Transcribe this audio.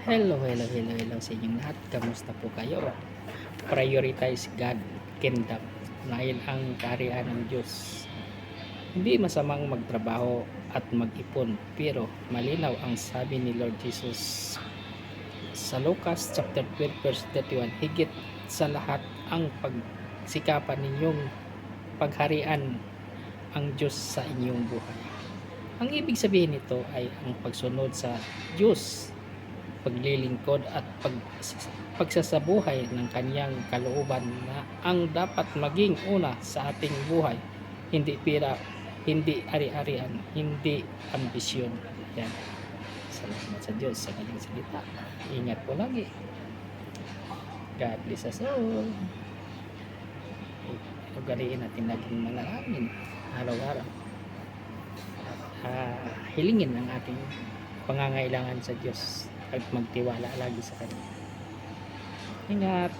Hello sa inyong lahat. Kamusta po kayo? Prioritize God, Kingdom. Dahil ang kaharian ng Diyos. Hindi masamang magtrabaho at mag-ipon, pero malinaw ang sabi ni Lord Jesus sa Lucas chapter 12 verse 31, higit sa lahat ang pagsikapan ninyong pagharian ang Diyos sa inyong buhay. Ang ibig sabihin nito ay ang pagsunod sa Diyos, paglilingkod at pagsasabuhay ng kanyang kalooban na ang dapat maging una sa ating buhay. Hindi pira, hindi ari-arian, hindi ambisyon. Yan. Salamat sa Diyos sa kanyang salita. Ingat po lagi. God bless us all. Ugaliin natin laging manalangin araw-araw. Hilingin ang ating pangangailangan sa Diyos at magtiwala lagi sa Kanya. Ingat!